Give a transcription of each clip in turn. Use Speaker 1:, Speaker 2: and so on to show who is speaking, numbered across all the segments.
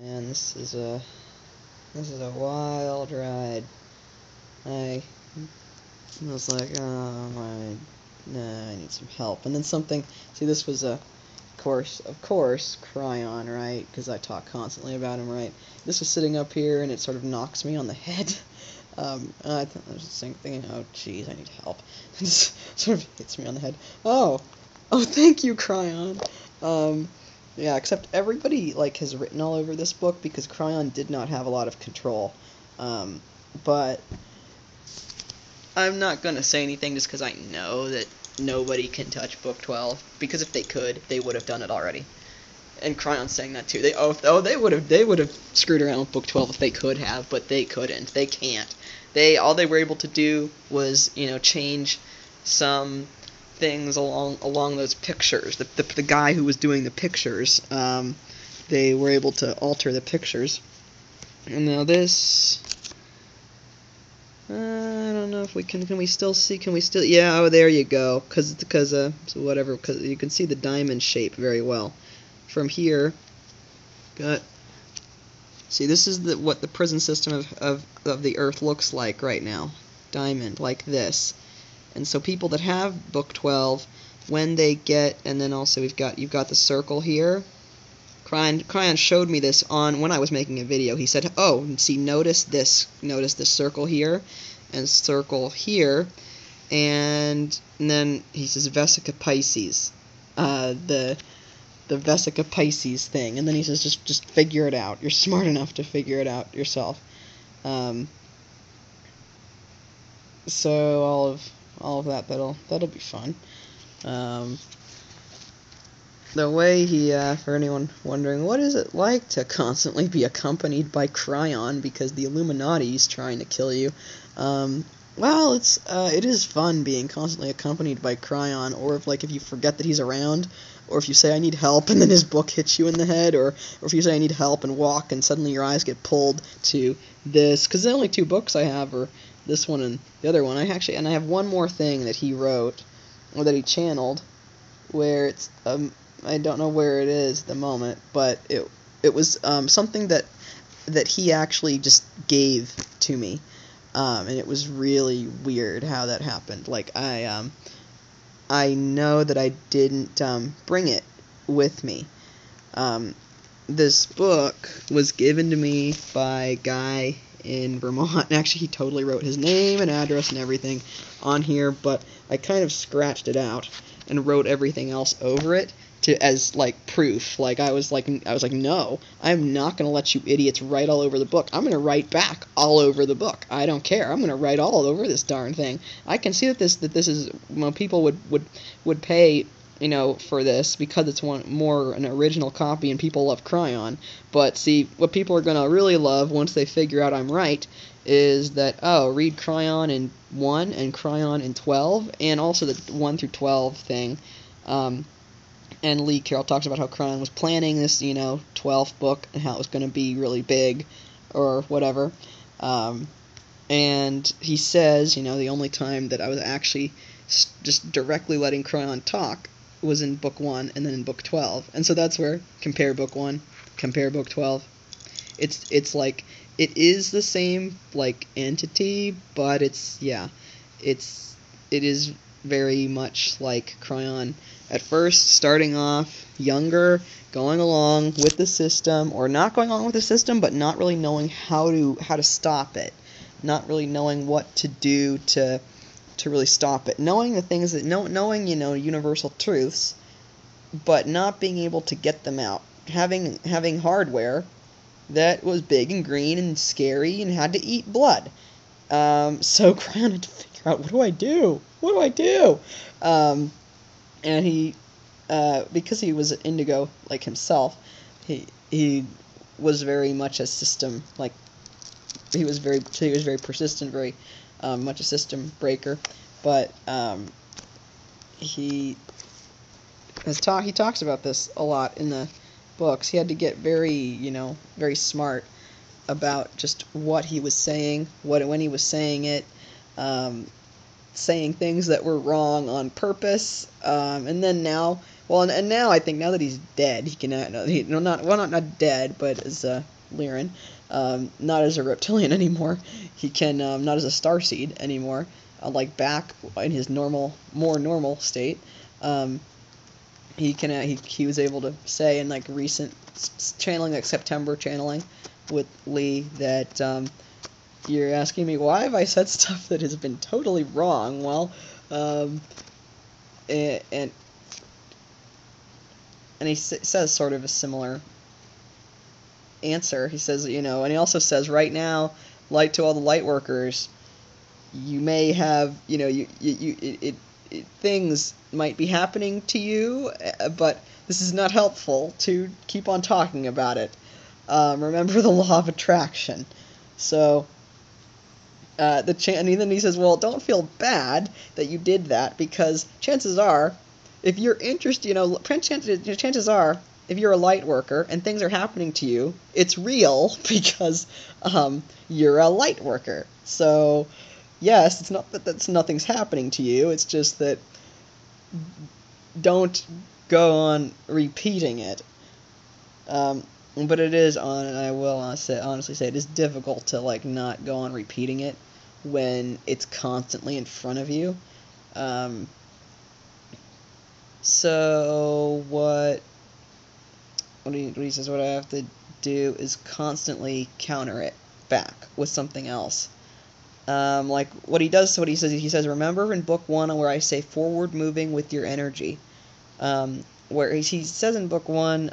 Speaker 1: And this is a wild ride. I was like, oh, I need some help. And then something. See, this was of course, Kryon, right? Because I talk constantly about him, right? This was sitting up here, and it sort of knocks me on the head. And I was just thinking, oh, jeez, I need help. It just sort of hits me on the head. Oh, thank you, Kryon. Yeah, except everybody has written all over this book because Kryon did not have a lot of control. But I'm not gonna say anything just because I know that nobody can touch Book 12. Because if they could, they would have done it already. And Cryon's saying that too. They would have screwed around with Book 12 if they could have, but they couldn't. They can't. All they were able to do was change some things along those pictures. The guy who was doing the pictures, they were able to alter the pictures. And now this, I don't know if we can we still see, yeah, oh, there you go, because so whatever, because you can see the diamond shape very well. From here, see, this is what the prison system of the Earth looks like right now. Diamond, like this. And so people that have Book 12, when they get, and then also you've got the circle here. Kryon showed me this when I was making a video. He said, oh, see, notice this circle here, and circle here, and then he says Vesica Pisces, the Vesica Pisces thing, and then he says just figure it out. You're smart enough to figure it out yourself. So all of that'll be fun. The way he, for anyone wondering, what is it like to constantly be accompanied by Kryon because the Illuminati's trying to kill you? Well, it is fun being constantly accompanied by Kryon, or if you forget that he's around, or if you say I need help and then his book hits you in the head, or if you say I need help and walk and suddenly your eyes get pulled to this, because the only two books I have are this one and the other one. I have one more thing that he wrote, or that he channeled, where it's, I don't know where it is at the moment, but it was something that he actually just gave to me, and it was really weird how that happened. Like I know that I didn't bring it with me. This book was given to me by a guy in Vermont. Actually, he totally wrote his name and address and everything on here, but I kind of scratched it out and wrote everything else over it as proof. I was like, no, I'm not going to let you idiots write all over the book. I'm going to write back all over the book. I don't care. I'm going to write all over this darn thing. I can see that this is, well, people would pay, for this because it's an original copy and people love Kryon. But see, what people are going to really love once they figure out I'm right is that, read Kryon in 1 and Kryon in 12, and also the 1 through 12 thing. And Lee Carroll talks about how Kryon was planning this, 12th book and how it was going to be really big or whatever. And he says, the only time that I was actually just directly letting Kryon talk was in Book 1 and then in Book 12. And so that's where compare Book 1, compare Book 12. It's like, it is the same, entity, but it is very much like Kryon. At first, starting off younger, going along with the system, or not going along with the system, but not really knowing how to stop it, not really knowing what to do to really stop it, knowing the things that knowing universal truths, but not being able to get them out, having hardware that was big and green and scary and had to eat blood. So Kryon had to figure out, what do I do? What do I do? And he, because he was an indigo like himself, he was very much a system, he was very persistent, very much a system breaker. But he talks about this a lot in the books. He had to get very smart about just what he was saying, when he was saying it, saying things that were wrong on purpose, and then now Well, and now I think now that he's dead, he can not dead, but as Lyran, not as a reptilian anymore. He can not as a starseed anymore. Like back in his more normal state. He was able to say in like recent channeling, like September channeling with Lee, that you're asking me why have I said stuff that has been totally wrong. Well, and he says sort of a similar answer. He says, and he also says, right now, light to all the light workers, you may have, things might be happening to you, but this is not helpful to keep on talking about it. Remember the law of attraction. So, and then he says, well, don't feel bad that you did that, because chances are, if you're interested, chances are, if you're a light worker and things are happening to you, it's real because you're a light worker. So, yes, it's not that nothing's happening to you. It's just that don't go on repeating it. But it is and I will honestly say it is difficult to like not go on repeating it when it's constantly in front of you. So what he says, what I have to do is constantly counter it back with something else. Like what he says, remember in book 1 where I say forward moving with your energy, where he says in book 1,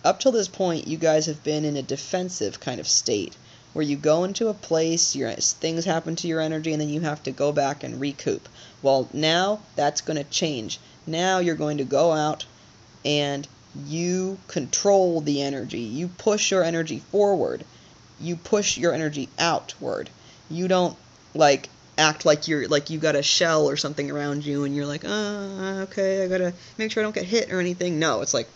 Speaker 1: up till this point you guys have been in a defensive kind of state, where you go into a place, things happen to your energy, and then you have to go back and recoup. Well, now that's going to change. Now you're going to go out and you control the energy. You push your energy forward. You push your energy outward. You don't like act like you got a shell or something around you and you're like, okay, I gotta make sure I don't get hit or anything. No, it's like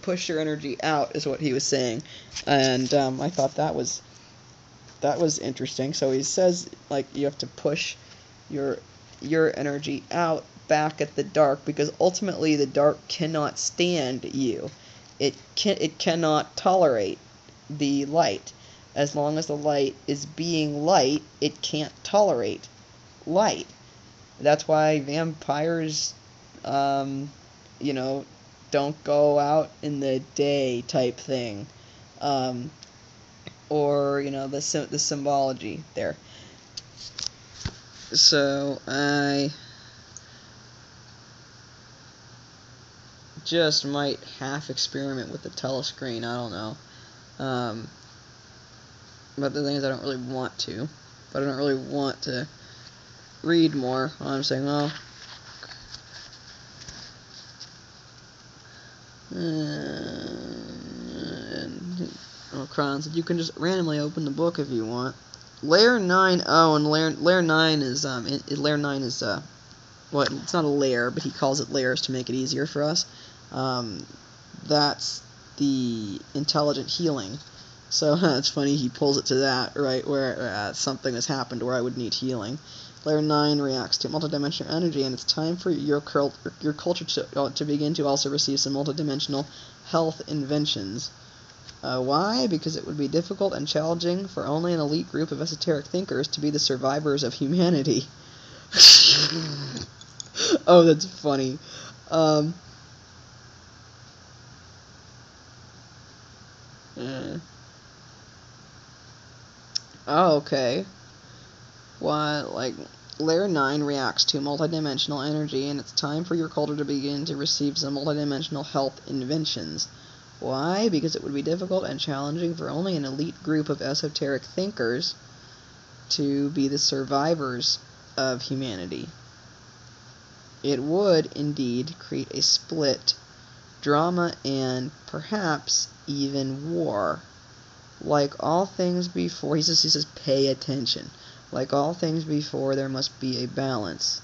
Speaker 1: push your energy out is what he was saying, and I thought that was interesting. So he says like you have to push your energy out back at the dark, because ultimately the dark cannot stand you. It cannot tolerate the light. As long as the light is being light, it can't tolerate light. That's why vampires, don't go out in the day type thing. Or, the symbology there. So, I just might half experiment with the telescreen, I don't know. But the thing is, I don't really want to. But I don't really want to read more. I'm saying, well, Kryon said you can just randomly open the book if you want. Layer 9. Oh, and layer 9 is layer 9 is well, it's not a layer, but he calls it layers to make it easier for us. That's the intelligent healing. So it's funny he pulls it to that, right, where something has happened where I would need healing. Layer 9 reacts to multidimensional energy, and it's time for your culture to begin to also receive some multidimensional health inventions. Why? Because it would be difficult and challenging for only an elite group of esoteric thinkers to be the survivors of humanity. Oh, that's funny. Oh, okay. What, like, Layer 9 reacts to multidimensional energy, and it's time for your culture to begin to receive some multidimensional health inventions. Why? Because it would be difficult and challenging for only an elite group of esoteric thinkers to be the survivors of humanity. It would, indeed, create a split, drama, and perhaps even war. Like all things before, he says, pay attention. Like all things before, there must be a balance.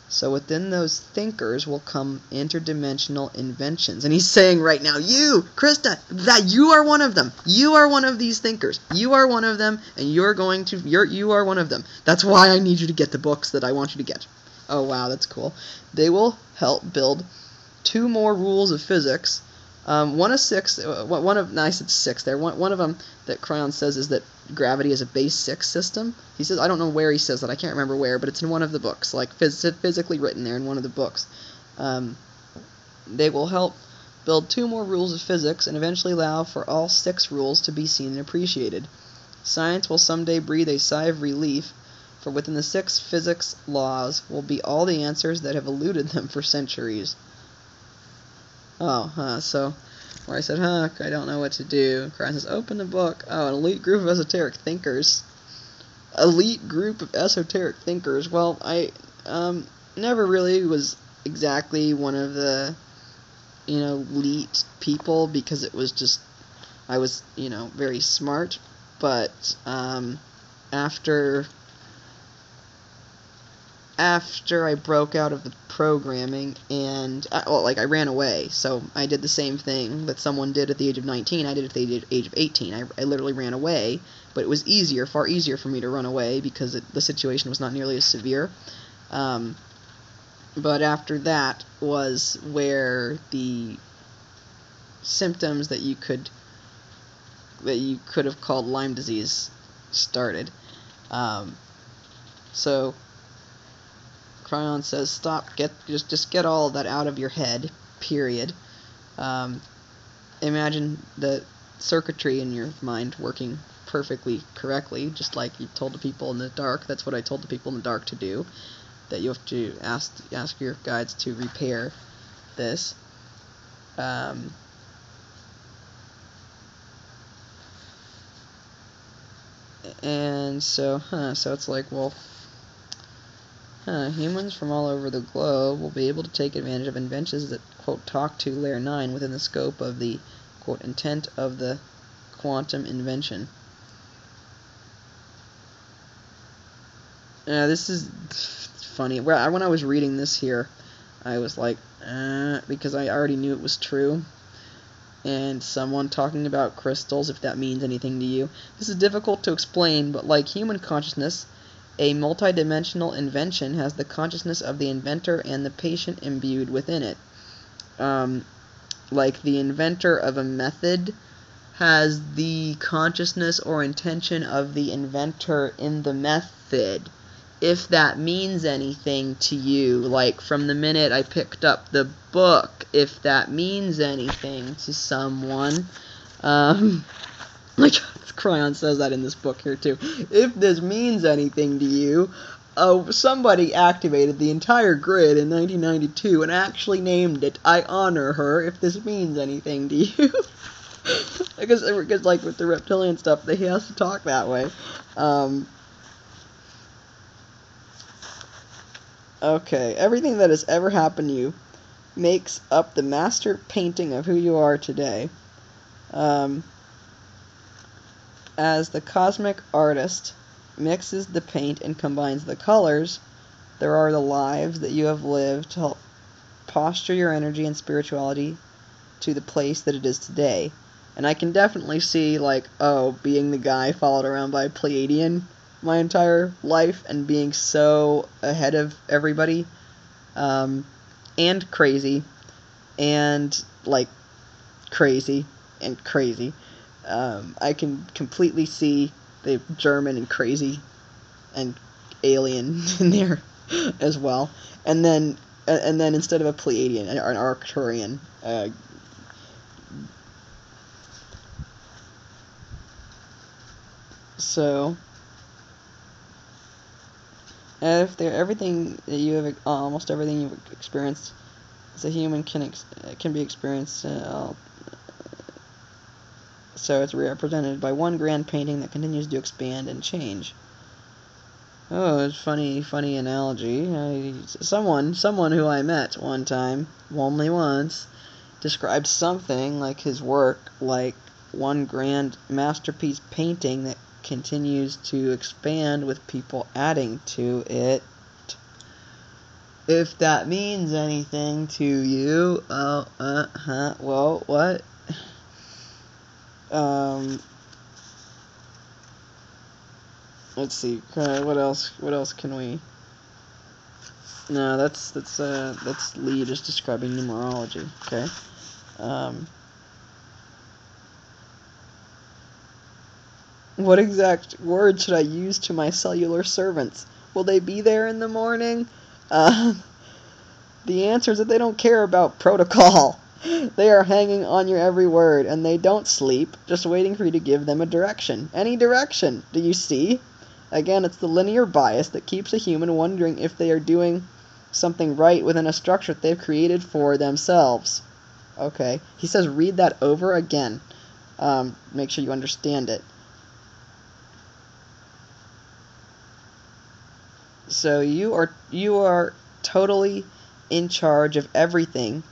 Speaker 1: So within those thinkers will come interdimensional inventions. And he's saying right now, you, Krista, that you are one of them. You are one of these thinkers. You are one of them, and you are one of them. That's why I need you to get the books that I want you to get. Oh, wow, that's cool. They will help build 2 more rules of physics. One of 6. No, I said 6 there. One of them that Kryon says is that gravity is a base 6 system. He says, I don't know where he says that. I can't remember where, but it's in one of the books, like physically written there in one of the books. They will help build 2 more rules of physics and eventually allow for all 6 rules to be seen and appreciated. Science will someday breathe a sigh of relief, for within the 6 physics laws will be all the answers that have eluded them for centuries. So where I said, I don't know what to do. Kryon says, open the book. Oh, an elite group of esoteric thinkers. Elite group of esoteric thinkers. Well, I never really was exactly one of the, elite people, because it was just, I was, very smart, but after I broke out of the programming and, I ran away, so I did the same thing that someone did at the age of 19, I did at the age of 18. I literally ran away, but it was far easier for me to run away because the situation was not nearly as severe. But after that was where the symptoms that you could have called Lyme disease started. So Kryon says, stop, just get all of that out of your head, period. Imagine the circuitry in your mind working perfectly correctly, just like you told the people in the dark. That's what I told the people in the dark to do, that you have to ask your guides to repair this. And so it's like, well, humans from all over the globe will be able to take advantage of inventions that, quote, talk to Layer 9 within the scope of the, quote, intent of the quantum invention. This is funny. When I was reading this here, I was like, because I already knew it was true. And someone talking about crystals, if that means anything to you. This is difficult to explain, but like human consciousness, a multidimensional invention has the consciousness of the inventor and the patient imbued within it. Like the inventor of a method has the consciousness or intention of the inventor in the method. If that means anything to you, like from the minute I picked up the book, if that means anything to someone, like Kryon says that in this book here too. If this means anything to you, somebody activated the entire grid in 1992 and actually named it I honor her, if this means anything to you. because like with the reptilian stuff, he has to talk that way. Okay, everything that has ever happened to you makes up the master painting of who you are today. As the cosmic artist mixes the paint and combines the colors, there are the lives that you have lived to help posture your energy and spirituality to the place that it is today. And I can definitely see, like, being the guy followed around by a Pleiadian my entire life and being so ahead of everybody, and crazy, and, like, crazy, and crazy. I can completely see the German and crazy and alien in there as well. And then instead of a Pleiadian, an Arcturian. So, if everything that you have, almost everything you've experienced as a human can be experienced. So it's represented by one grand painting that continues to expand and change. Oh, it's funny analogy. Someone who I met one time, only once, described something like his work like one grand masterpiece painting that continues to expand with people adding to it. If that means anything to you, well, what? Let's see. What else can we? No, that's Lee just describing numerology. Okay. What exact word should I use to my cellular servants? Will they be there in the morning? Uh, the answer is that they don't care about protocol. They are hanging on your every word, and they don't sleep, just waiting for you to give them a direction. Any direction, do you see? Again, it's the linear bias that keeps a human wondering if they are doing something right within a structure that they've created for themselves. Okay. He says read that over again. Make sure you understand it. So you are totally in charge of everything,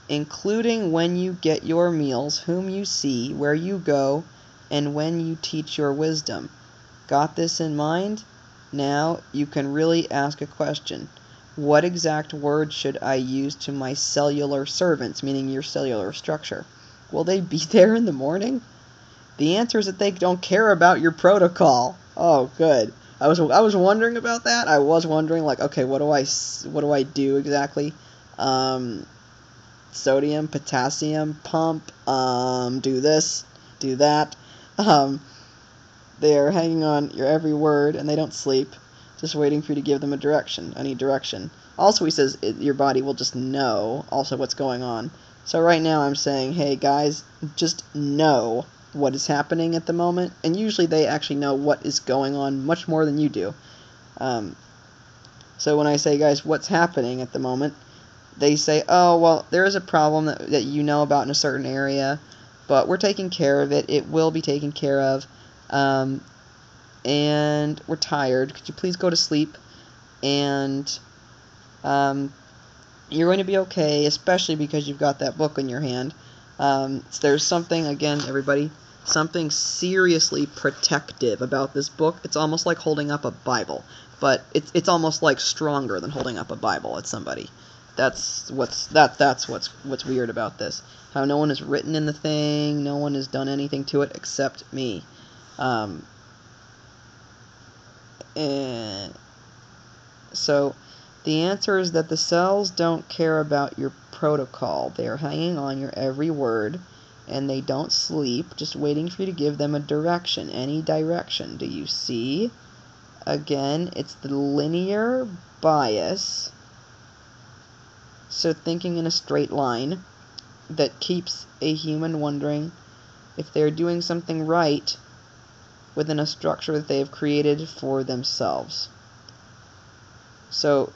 Speaker 1: including when you get your meals, whom you see, where you go, and when you teach your wisdom. Got this in mind? Now you can really ask a question. What exact word should I use to my cellular servants, meaning your cellular structure? Will they be there in the morning? The answer is that they don't care about your protocol. Oh, good. I was wondering about that. I was wondering, like, okay, what do I do exactly? Sodium, potassium, pump. Do this, do that. They are hanging on your every word, and they don't sleep, just waiting for you to give them a direction, any direction. Also, he says your body will just know also what's going on. So right now I'm saying, hey guys, just know what is happening at the moment, and usually they actually know what is going on much more than you do. So when I say, guys, what's happening at the moment, they say, oh, well, there is a problem that you know about in a certain area, but we're taking care of it. It will be taken care of. And we're tired. Could you please go to sleep? And you're going to be okay, especially because you've got that book in your hand. There's something, again, everybody, something seriously protective about this book. It's almost like holding up a Bible, but it's almost like stronger than holding up a Bible at somebody. That's what's weird about this. How no one has written in the thing, no one has done anything to it except me. And so the answer is that the cells don't care about your protocol. They are hanging on your every word, and they don't sleep, just waiting for you to give them a direction. Any direction. Do you see? Again, it's the linear bias, so thinking in a straight line, that keeps a human wondering if they're doing something right within a structure that they have created for themselves. So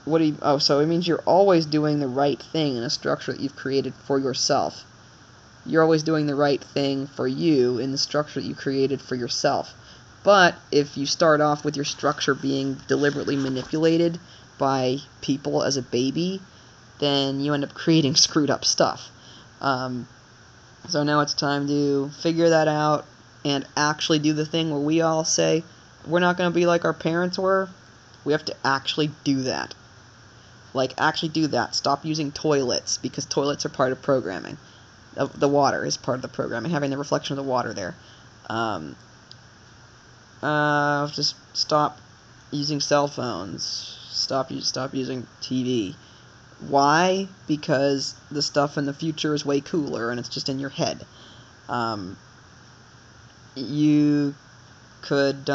Speaker 1: so it means you're always doing the right thing in a structure that you've created for yourself. You're always doing the right thing for you in the structure that you created for yourself. But if you start off with your structure being deliberately manipulated by people as a baby, then you end up creating screwed up stuff. So now it's time to figure that out and actually do the thing where we all say, we're not going to be like our parents were. We have to actually do that. Like, actually do that. Stop using toilets, because toilets are part of programming. The water is part of the programming, having the reflection of the water there. Just stop using cell phones. Stop using TV. Why? Because the stuff in the future is way cooler, and it's just in your head. You could,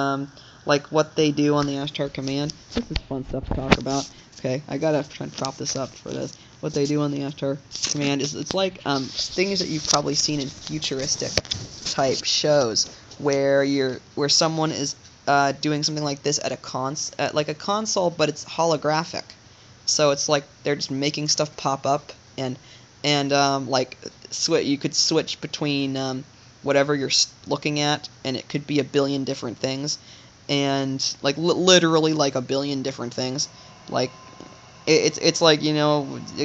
Speaker 1: like what they do on the Ashtar command. This is fun stuff to talk about. Okay, I gotta try and prop this up for this. What they do on the Ashtar command is, it's like things that you've probably seen in futuristic type shows, where someone is doing something like this at like a console, but it's holographic. So it's like they're just making stuff pop up, and like you could switch between whatever you're looking at, and it could be a billion different things, and like literally like a billion different things. Like it's like,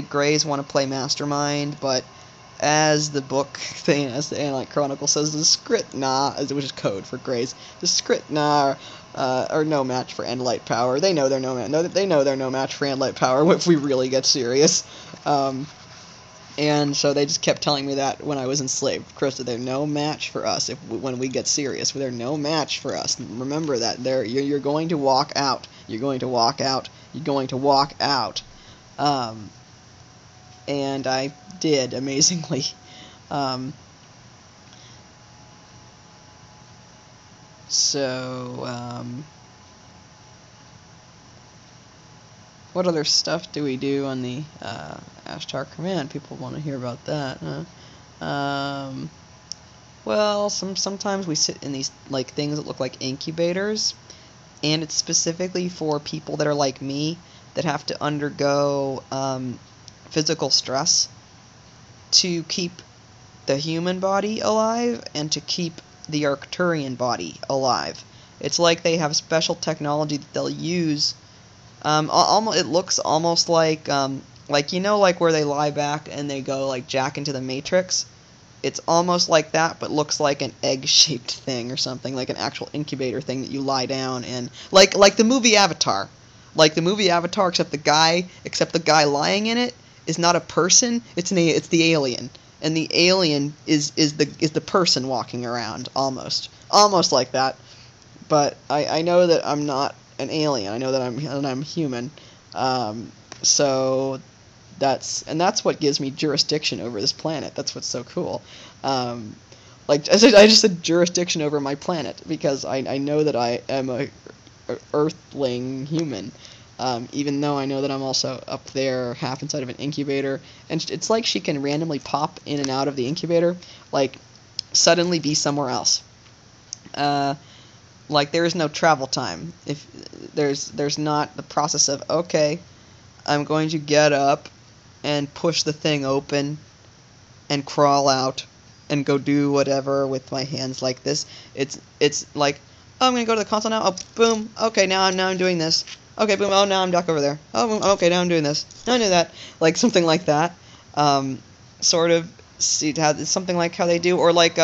Speaker 1: Greys want to play Mastermind, but as the book thing, as the Analyte Chronicle says, the Skritna, which is code for Greys, the Skritna are no match for Analyte power. They know they're no match for Analyte power if we really get serious. And so they just kept telling me that when I was enslaved. Krista, they're no match for us when we get serious. They're no match for us. Remember that. You're going to walk out. You're going to walk out. You're going to walk out. And I did, amazingly. Um, so, what other stuff do we do on the Ashtar command? People want to hear about that, huh? Well, sometimes we sit in these like things that look like incubators, and it's specifically for people that are like me that have to undergo physical stress to keep the human body alive and to keep the Arcturian body alive. It's like they have special technology that they'll use. It looks almost like you know, like where they lie back and they go like jack into the Matrix. It's almost like that, but looks like an egg-shaped thing or something, like an actual incubator thing that you lie down and like the movie Avatar, except the guy lying in it is not a person. It's the alien, and the alien is the person walking around almost like that. But I know that I'm not an alien. I know that I'm human. So that's what gives me jurisdiction over this planet. That's what's so cool. Like I just said jurisdiction over my planet because I know that I am a earthling human. Even though I know that I'm also up there, half inside of an incubator, and it's like she can randomly pop in and out of the incubator, like suddenly be somewhere else. Like there is no travel time. If there's not the process of, okay, I'm going to get up and push the thing open and crawl out and go do whatever with my hands like this. It's like, oh, I'm gonna go to the console now. Oh, boom. Okay, now I'm doing this. Okay, boom. Oh, now I'm back over there. Oh, boom. Okay, now I'm doing this. Now I do that. Like something like that. Sort of see how something like how they do, or like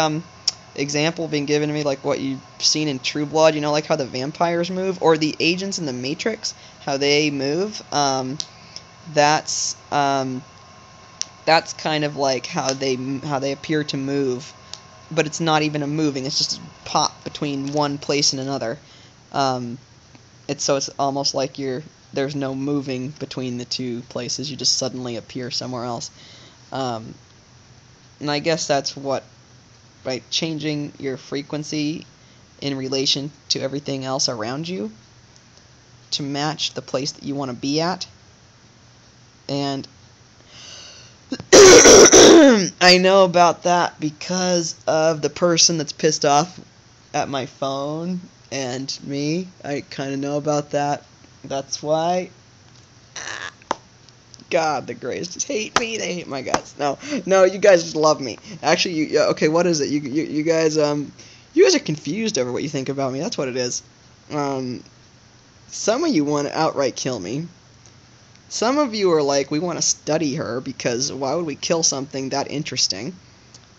Speaker 1: example being given to me like what you've seen in True Blood. You know, like how the vampires move, or the agents in the Matrix, how they move. That's kind of like how they appear to move, but it's not even a moving. It's just a pop between one place and another. It's almost like there's no moving between the two places. You just suddenly appear somewhere else. And I guess that's what, by changing your frequency in relation to everything else around you to match the place that you want to be at. And I know about that because of the person that's pissed off at my phone and me. I kind of know about that. That's why. God, the Greys just hate me. They hate my guts. No, you guys just love me. Actually, okay, what is it? You guys are confused over what you think about me. That's what it is. Some of you want to outright kill me. Some of you are like, we want to study her because why would we kill something that interesting?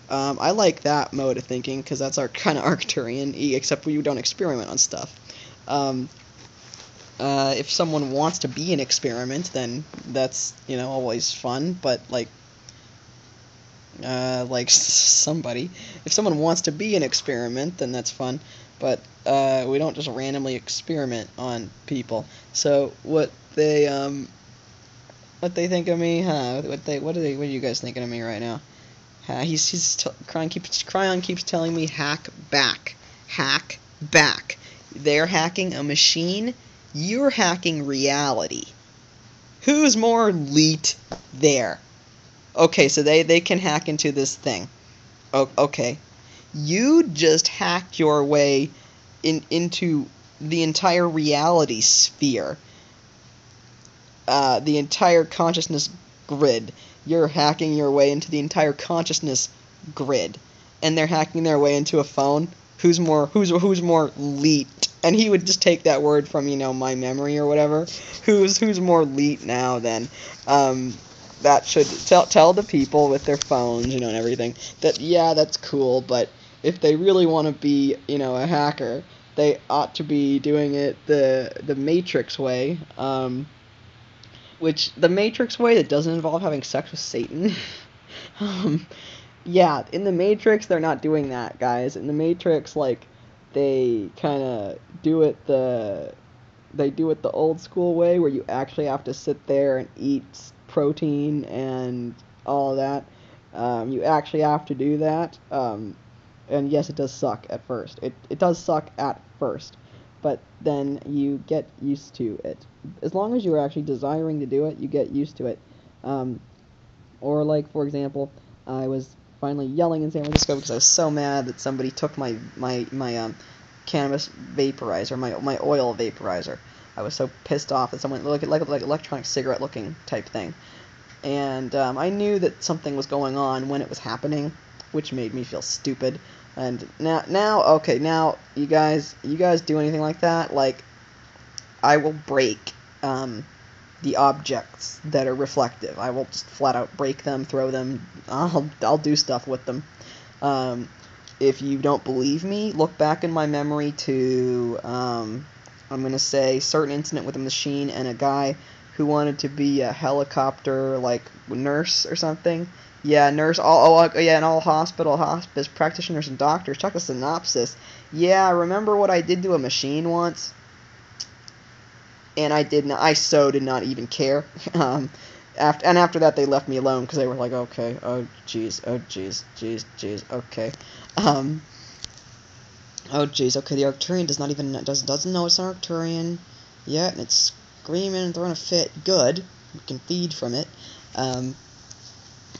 Speaker 1: I like that mode of thinking because that's our kind of Arcturian, except we don't experiment on stuff. If someone wants to be an experiment, then that's, always fun, but like somebody, if someone wants to be an experiment, then that's fun, but we don't just randomly experiment on people. So what they think of me, huh? What are you guys thinking of me right now? Kryon keeps telling me hack back. They're hacking a machine. You're hacking reality. Who's more elite there? Okay, so they can hack into this thing. Okay. You just hacked your way into the entire reality sphere. The entire consciousness grid. You're hacking your way into the entire consciousness grid, and they're hacking their way into a phone. Who's more elite? And he would just take that word from my memory or whatever. Who's more elite now? Then that should tell the people with their phones, and everything that that's cool. But if they really want to be a hacker, they ought to be doing it the Matrix way. Which, the Matrix way that doesn't involve having sex with Satan. Yeah, in the Matrix, they're not doing that, guys. In the Matrix, they kind of do it the they do it the old school way, where you actually have to sit there and eat protein and all of that. You actually have to do that. And yes, it does suck at first. It does suck at first, but then you get used to it. As long as you're actually desiring to do it, you get used to it. Or like, for example, I was finally yelling in San Francisco because I was so mad that somebody took my cannabis vaporizer, my oil vaporizer. I was so pissed off that someone like electronic cigarette looking type thing, and I knew that something was going on when it was happening, which made me feel stupid. And now you guys do anything like that, like I will break the objects that are reflective. I will just flat out break them, throw them. I'll do stuff with them. If you don't believe me, look back in my memory to I'm gonna say certain incident with a machine and a guy who wanted to be a helicopter like nurse or something. Yeah, nurse. Yeah, and all hospice practitioners and doctors. Check the synopsis. Yeah, remember what I did to a machine once? And I so did not even care. After that, they left me alone because they were like, okay, oh jeez, okay, oh jeez, okay, the Arcturian doesn't know it's an Arcturian yet, and it's screaming and throwing a fit. Good, we can feed from it. I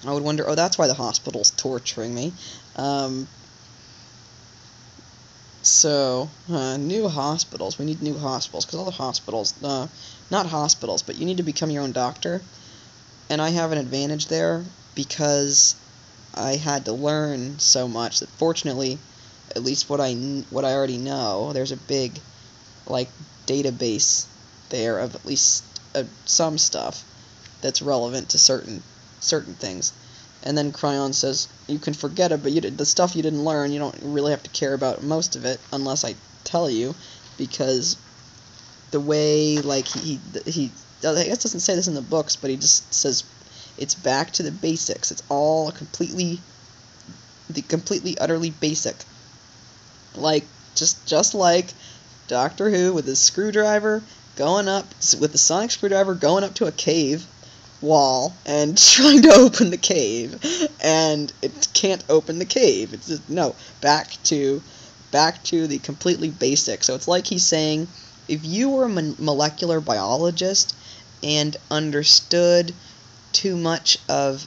Speaker 1: would wonder, oh, that's why the hospital's torturing me. New hospitals. We need new hospitals, because all the hospitals, not hospitals, but you need to become your own doctor. And I have an advantage there, because I had to learn so much that fortunately, at least what I already know, there's a big, like, database there of at least some stuff that's relevant to certain things. And then Kryon says, you can forget it, but the stuff you didn't learn, you don't really have to care about most of it, unless I tell you, because the way, like, he I guess doesn't say this in the books, but he just says, it's back to the basics. It's all completely, utterly basic. Like, just like Doctor Who with his screwdriver going up, with the sonic screwdriver going up to a cave wall and trying to open the cave, and it can't open the cave. It's just, no, back to the completely basic. So it's like he's saying, if you were a molecular biologist and understood too much of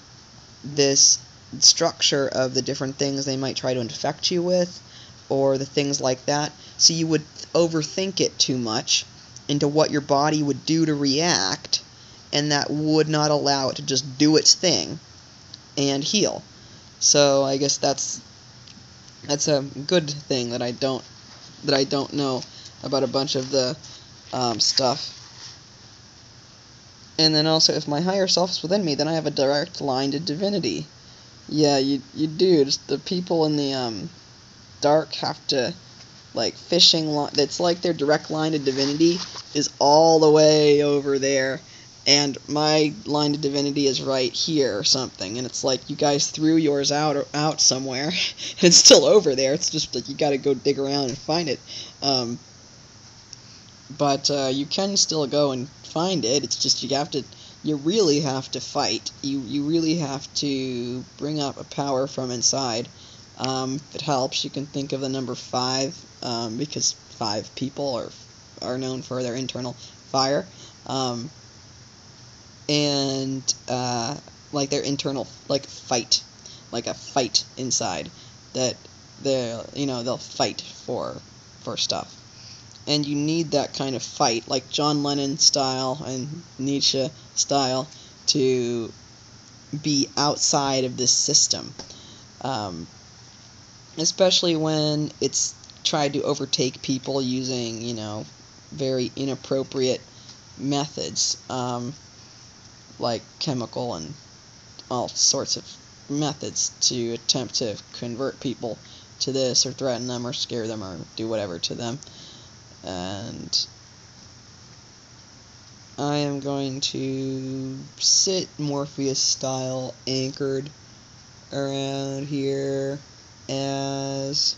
Speaker 1: this structure of the different things they might try to infect you with, or the things like that, so you would overthink it too much into what your body would do to react, and that would not allow it to just do its thing and heal. So I guess that's a good thing that I don't know about a bunch of the stuff. And then also, if my higher self is within me, then I have a direct line to divinity. Yeah, you do. Just the people in the dark have to, like, fishing line. It's like their direct line to divinity is all the way over there, and my line to divinity is right here or something. And it's like you guys threw yours out somewhere, and it's still over there. It's just like you got to go dig around and find it. But you can still go and find it. It's just you really have to fight. You really have to bring up a power from inside. If it helps, you can think of the number 5, because 5 people are known for their internal fire, and like their internal, like, fight, like a fight inside that they'll fight for stuff. And you need that kind of fight, like John Lennon style and Nietzsche style, to be outside of this system. Especially when it's tried to overtake people using, very inappropriate methods, like chemical and all sorts of methods to attempt to convert people to this, or threaten them, or scare them, or do whatever to them. And I am going to sit Morpheus style anchored around here as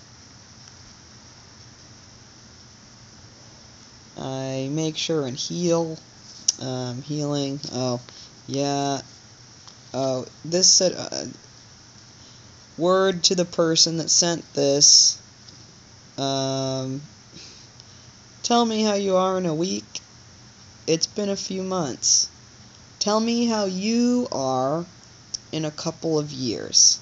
Speaker 1: I I make sure and heal. Healing. Oh, yeah. Oh, this said, word to the person that sent this. Tell me how you are in a week. It's been a few months. Tell me how you are in a couple of years.